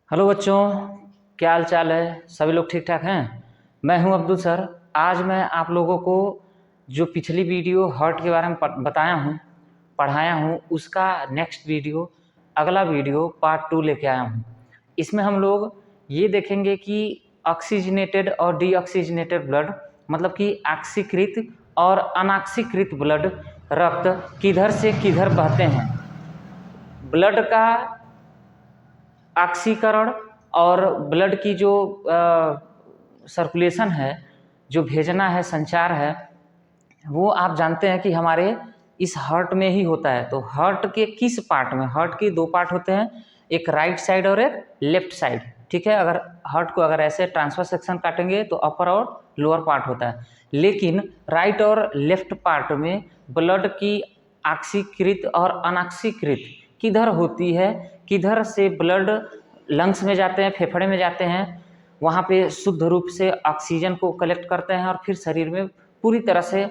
Hello बच्चों, क्या हाल चाल है। सभी लोग ठीक ठाक हैं। मैं हूं अब्दुल सर। आज मैं आप लोगों को जो पिछली वीडियो हार्ट के बारे में बताया हूं, पढ़ाया हूं, उसका नेक्स्ट वीडियो, अगला वीडियो पार्ट 2 लेके आया हूं। इसमें हम लोग ये देखेंगे कि ऑक्सीजनेटेड और डीऑक्सीजनेटेड ब्लड, मतलब कि ऑक्सीकृत और अनऑक्सीकृत ब्लड रक्त किधर से किधर बहते हैं। ब्लड का ऑक्सीकरण और ब्लड की जो सर्कुलेशन है, जो भेजना है, संचार है, वो आप जानते हैं कि हमारे इस हार्ट में ही होता है। तो हार्ट के किस पार्ट में, हार्ट के दो पार्ट होते हैं, एक राइट साइड और एक लेफ्ट साइड। ठीक है, अगर हार्ट को अगर ऐसे ट्रांसफर सेक्शन काटेंगे तो अपर और लोअर पार्ट होता है, लेकिन राइट और लेफ्ट पार्ट में ब्लड की ऑक्सीकृत और अनऑक्सीकृत किधर होती है, किधर से ब्लड लंग्स में जाते हैं, फेफड़े में जाते हैं, वहाँ पे शुद्ध रूप से ऑक्सीजन को कलेक्ट करते हैं और फिर शरीर में पूरी तरह से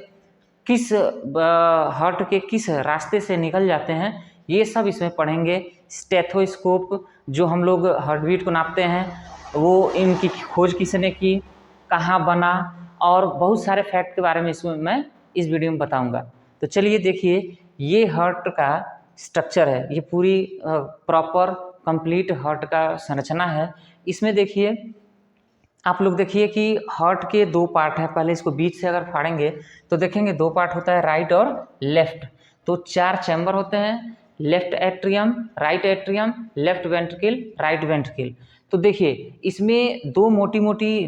किस हार्ट के किस रास्ते से निकल जाते हैं, ये सब इसमें पढ़ेंगे। स्टेथोस्कोप जो हम लोग हार्ट बीट को नापते हैं, वो इनकी खोज किसने की, कहाँ बना, और बहुत सारे फैक्ट के बारे में इसमें मैं इस वीडियो में बताऊंगा। तो चलिए देखिए, ये हार्ट का स्ट्रक्चर है, ये पूरी प्रॉपर कंप्लीट हार्ट का संरचना है। इसमें देखिए, आप लोग देखिए कि हार्ट के दो पार्ट हैं। पहले इसको बीच से अगर फाड़ेंगे तो देखेंगे दो पार्ट होता है, राइट और लेफ्ट। तो 4 चैम्बर होते हैं, left atrium, right atrium, left ventricle, right ventricle. तो देखिए इसमें दो मोटी मोटी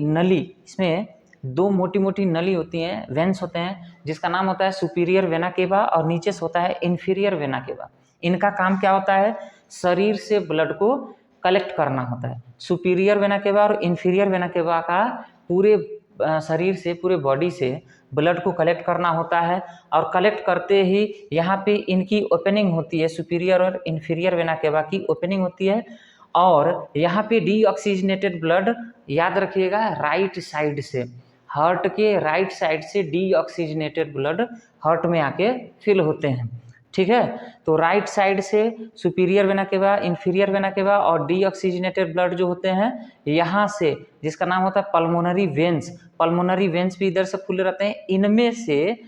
नली होती हैं, वेंस होते हैं, जिसका नाम होता है सुपीरियर वेना केवा और नीचे से होता है इन्फीरियर वेना केवा। इनका काम क्या होता है, शरीर से ब्लड को कलेक्ट करना होता है। सुपीरियर वेना केवा और इन्फीरियर वेना केवा का पूरे शरीर से, पूरे बॉडी से ब्लड को कलेक्ट करना होता है, और कलेक्ट करते ही यहाँ पे इनकी ओपनिंग होती है, सुपीरियर और इन्फीरियर वेना केवा की ओपनिंग होती है, और यहाँ पे डीऑक्सीजनेटेड ब्लड, याद रखिएगा, राइट साइड से, हार्ट के राइट साइड से डीऑक्सीजनेटेड ब्लड हार्ट में आके फिल होते हैं। ठीक है, तो राइट साइड से superior vena cava, inferior vena cava और डीऑक्सीजनेटेड ब्लड जो होते हैं यहाँ से, जिसका नाम होता है पल्मोनरी वेन्स, पल्मोनरी वेन्स भी इधर से खुले रहते हैं। इनमें से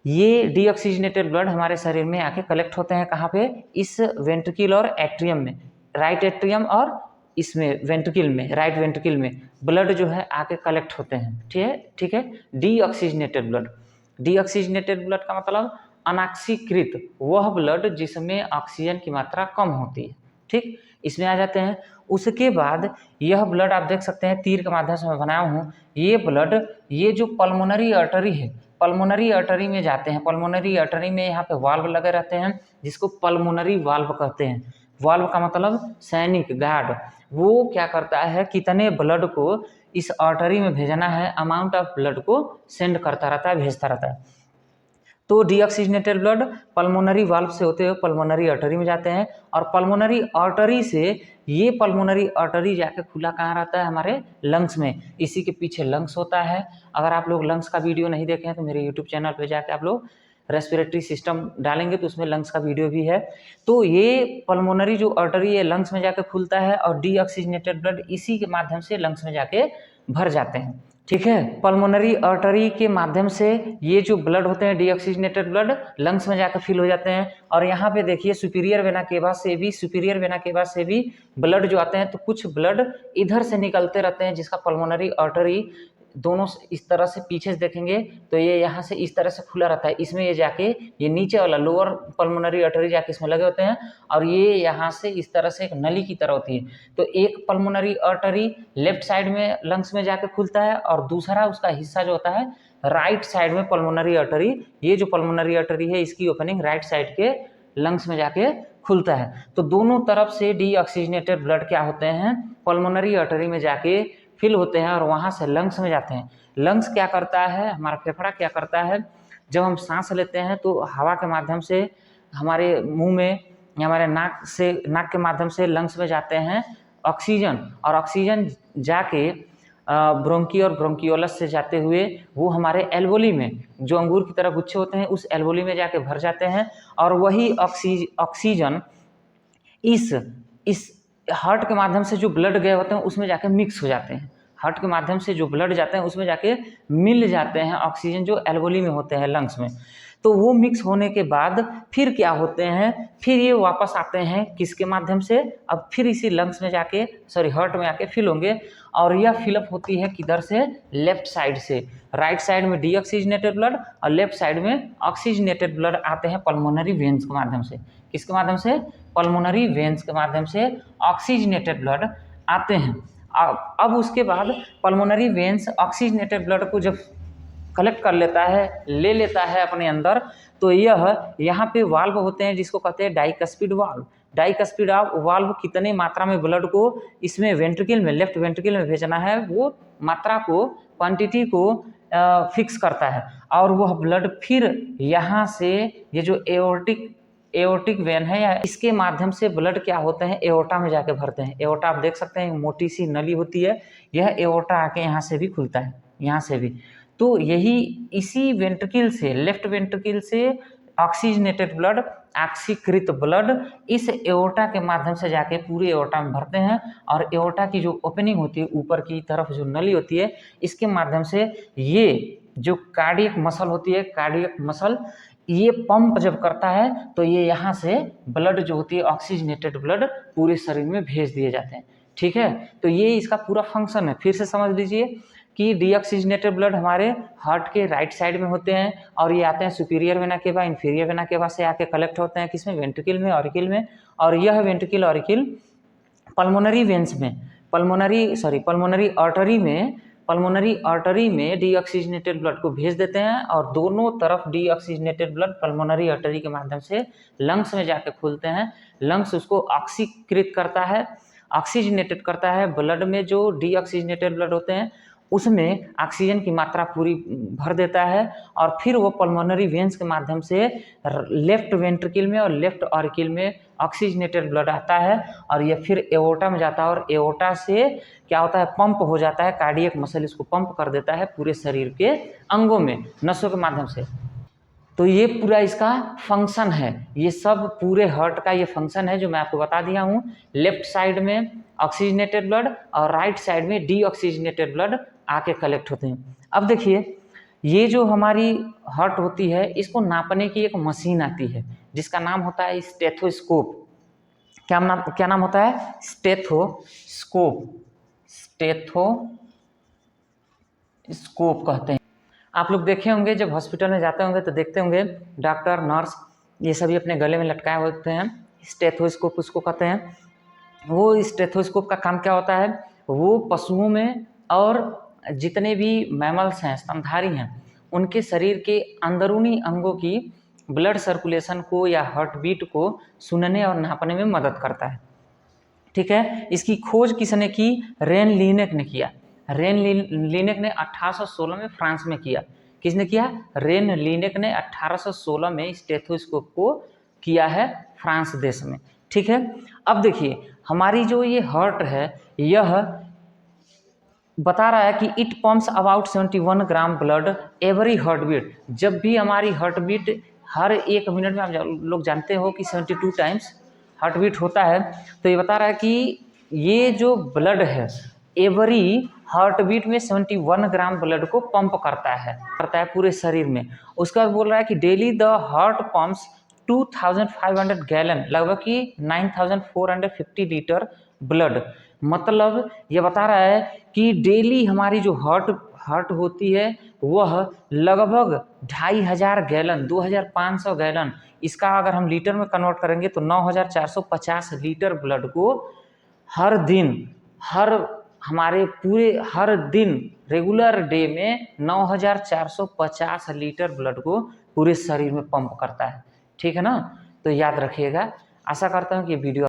ये डीऑक्सीजनेटेड ब्लड हमारे शरीर में आके कलेक्ट होते हैं, कहाँ पे, इस वेंट्रिकल और एट्रियम में, राइट एट्रियम और इसमें वेंट्रिकल में, राइट वेंट्रिकल में ब्लड जो है आके कलेक्ट होते हैं। ठीक है, डीऑक्सीजनेटेड ब्लड। डीऑक्सीजनेटेड ब्लड का मतलब अनऑक्सीकृत, वह ब्लड जिसमें ऑक्सीजन की मात्रा कम होती है। ठीक, इसमें आ जाते हैं। उसके बाद यह ब्लड आप देख सकते हैं तीर के माध्यम से मैं बनाया हूँ, ये ब्लड, ये जो पल्मोनरी आर्टरी है, पल्मोनरी आर्टरी में जाते हैं। पल्मोनरी आर्टरी में यहाँ पे वाल्व लगे रहते हैं, जिसको पल्मोनरी वाल्व कहते हैं। वाल्व का मतलब सैनिक, गार्ड। वो क्या करता है, कितने ब्लड को इस आर्टरी में भेजना है, अमाउंट ऑफ ब्लड को सेंड करता रहता है, भेजता रहता है। तो डीऑक्सीजनेटेड ब्लड पल्मोनरी वाल्व से होते हुए पल्मोनरी आर्टरी में जाते हैं, और पल्मोनरी आर्टरी से ये पल्मोनरी आर्टरी जाके खुला कहाँ रहता है, हमारे लंग्स में। इसी के पीछे लंग्स होता है। अगर आप लोग लंग्स का वीडियो नहीं देखे हैं तो मेरे यूट्यूब चैनल पे जाके आप लोग रेस्पिरेटरी सिस्टम डालेंगे तो उसमें लंग्स का वीडियो भी है। तो ये पल्मोनरी जो आर्टरी है लंग्स में जाके खुलता है, और डीऑक्सीजनेटेड ब्लड इसी के माध्यम से लंग्स में जाके भर जाते हैं। ठीक है, पल्मोनरी आर्टरी के माध्यम से ये जो ब्लड होते हैं, डीऑक्सीजनेटेड ब्लड, लंग्स में जाकर फिल हो जाते हैं। और यहाँ पे देखिए सुपीरियर वेना केवा से भी ब्लड जो आते हैं, तो कुछ ब्लड इधर से निकलते रहते हैं, जिसका पल्मोनरी आर्टरी दोनों इस तरह से पीछे से देखेंगे तो ये यहाँ से इस तरह से खुला रहता है। इसमें ये जाके, ये नीचे वाला लोअर पल्मोनरी आर्टरी जाके इसमें लगे होते हैं, और ये यहाँ से इस तरह से एक नली की तरह होती है। तो एक पल्मोनरी आर्टरी लेफ्ट साइड में लंग्स में जाके खुलता है, और दूसरा उसका हिस्सा जो होता है राइट साइड में पल्मोनरी आर्टरी, ये जो पल्मोनरी आर्टरी है इसकी ओपनिंग राइट साइड के लंग्स में जाके खुलता है। तो दोनों तरफ से डीऑक्सीजनेटेड ब्लड क्या होते हैं, पल्मोनरी आर्टरी में जाके फिल होते हैं, और वहाँ से लंग्स में जाते हैं। लंग्स क्या करता है, हमारा फेफड़ा क्या करता है, जब हम सांस लेते हैं तो हवा के माध्यम से हमारे मुंह में, हमारे नाक के माध्यम से लंग्स में जाते हैं ऑक्सीजन, और ऑक्सीजन जाके ब्रोंकी और ब्रोंकियोलस से जाते हुए वो हमारे एल्वोली में, जो अंगूर की तरह गुच्छे होते हैं, उस एल्वोली में जाके भर जाते हैं, और वही ऑक्सीजन इस हार्ट के माध्यम से जो ब्लड गए होते हैं उसमें जाके मिक्स हो जाते हैं, हार्ट के माध्यम से जो ब्लड जाते हैं उसमें जाके मिल जाते हैं ऑक्सीजन जो एल्वोली में होते हैं लंग्स में। तो वो मिक्स होने के बाद फिर क्या होते हैं, फिर ये वापस आते हैं किसके माध्यम से, अब फिर इसी लंग्स में जाके हार्ट में आके फिल होंगे। और यह फिलअप होती है किधर से, लेफ्ट साइड से। राइट साइड में डीऑक्सीजनेटेड ब्लड और लेफ्ट साइड में ऑक्सीजनेटेड ब्लड आते हैं पल्मोनरी वेन्स के माध्यम से। किसके माध्यम से, पल्मोनरी वेन्स के माध्यम से ऑक्सीजनेटेड ब्लड आते हैं। अब उसके बाद पल्मोनरी वेन्स ऑक्सीजनेटेड ब्लड को जब कलेक्ट कर लेता है, ले लेता है अपने अंदर, तो यह यहाँ पे वाल्व होते हैं जिसको कहते हैं डाइकस्पिड वाल्व। डाइकस्पिड वाल्व कितने मात्रा में ब्लड को इसमें वेंट्रिकल में, लेफ्ट वेंट्रिकल में भेजना है, वो मात्रा को, क्वांटिटी को फिक्स करता है। और वह ब्लड फिर यहाँ से ये जो एओर्टिक वेन है या इसके माध्यम से ब्लड क्या होते हैं, एओर्टा में जाके भरते हैं। एओर्टा आप देख सकते हैं मोटी सी नली होती है, यह एओर्टा आके यहाँ से भी खुलता है, यहाँ से भी। तो यही इसी वेंट्रिकल से, लेफ्ट वेंट्रिकल से ऑक्सीजनेटेड ब्लड, ऑक्सीकृत ब्लड इस एओर्टा के माध्यम से जाके पूरे एओर्टा में भरते हैं। और एओर्टा की जो ओपनिंग होती है, ऊपर की तरफ जो नली होती है, इसके माध्यम से ये जो कार्डियक मसल होती है, कार्डियक मसल ये पंप जब करता है तो ये यहाँ से ब्लड जो होती है, ऑक्सीजनेटेड ब्लड पूरे शरीर में भेज दिए जाते हैं। ठीक है, तो ये इसका पूरा फंक्शन है। फिर से समझ लीजिए कि डीऑक्सीजनेटेड ब्लड हमारे हार्ट के राइट साइड में होते हैं और ये आते हैं superior vena cava, inferior vena cava से आके कलेक्ट होते हैं किसमें, वेंट्रिकल में, ऑरिकल में। और यह वेंट्रिकल ऑरिकल पल्मोनरी वेन्स में, पल्मोनरी आर्टरी में डीऑक्सीजनेटेड ब्लड को भेज देते हैं। और दोनों तरफ डीऑक्सीजनेटेड ब्लड पल्मोनरी आर्टरी के माध्यम से लंग्स में जाके खुलते हैं। लंग्स उसको ऑक्सीकृत करता है, ऑक्सीजनेटेड करता है। ब्लड में जो डीऑक्सीजनेटेड ब्लड होते हैं उसमें ऑक्सीजन की मात्रा पूरी भर देता है। और फिर वो पल्मोनरी वेन्स के माध्यम से लेफ्ट वेंट्रिकल में और लेफ्ट ऑरिकल में ऑक्सीजनेटेड ब्लड आता है और ये फिर एओर्टा में जाता है। और एओर्टा से क्या होता है, पंप हो जाता है, कार्डियक मसल इसको पंप कर देता है पूरे शरीर के अंगों में, नसों के माध्यम से। तो ये पूरा इसका फंक्शन है, ये सब पूरे हार्ट का ये फंक्शन है जो मैं आपको बता दिया हूँ। लेफ्ट साइड में ऑक्सीजनेटेड ब्लड और राइट साइड में डीऑक्सीजनेटेड ब्लड आके कलेक्ट होते हैं। अब देखिए, ये जो हमारी हार्ट होती है इसको नापने की एक मशीन आती है जिसका नाम होता है स्टेथोस्कोप। क्या नाम होता है, स्टेथोस्कोप, स्टेथोस्कोप कहते हैं। आप लोग देखे होंगे जब हॉस्पिटल में जाते होंगे तो देखते होंगे डॉक्टर, नर्स ये सभी अपने गले में लटकाए होते हैं, स्टेथोस्कोप उसको कहते हैं। वो स्टेथोस्कोप का काम क्या होता है, वो पशुओं में और जितने भी मैमल्स हैं, स्तनधारी हैं, उनके शरीर के अंदरूनी अंगों की ब्लड सर्कुलेशन को या हार्ट बीट को सुनने और नापने में मदद करता है। ठीक है, इसकी खोज किसने की, रेन लीनेक ने किया। रेन लीनेक ने 1816 में फ्रांस में किया। किसने किया, रेन लीनेक ने 1816 में स्टेथोस्कोप को किया है फ्रांस देश में। ठीक है, अब देखिए हमारी जो ये हार्ट है यह बता रहा है कि it pumps about 71 gram blood every heart beat. जब भी हमारी हार्ट बीट हर 1 मिनट में, आप लोग जानते हो कि 72 टाइम्स हार्ट बीट होता है, तो ये बता रहा है कि ये जो ब्लड है एवरी हार्ट बीट में 71 ग्राम ब्लड को पंप करता है पूरे शरीर में। उसके बाद बोल रहा है कि daily the heart pumps 2500 gallon, लगभग कि 9450 लीटर ब्लड। मतलब ये बता रहा है कि डेली हमारी जो हार्ट होती है वह लगभग 2500 गैलन, 2500 गैलन, इसका अगर हम लीटर में कन्वर्ट करेंगे तो 9450 लीटर ब्लड को हर दिन रेगुलर डे में 9450 लीटर ब्लड को पूरे शरीर में पंप करता है। ठीक है ना, तो याद रखिएगा। आशा करता हूँ कि वीडियो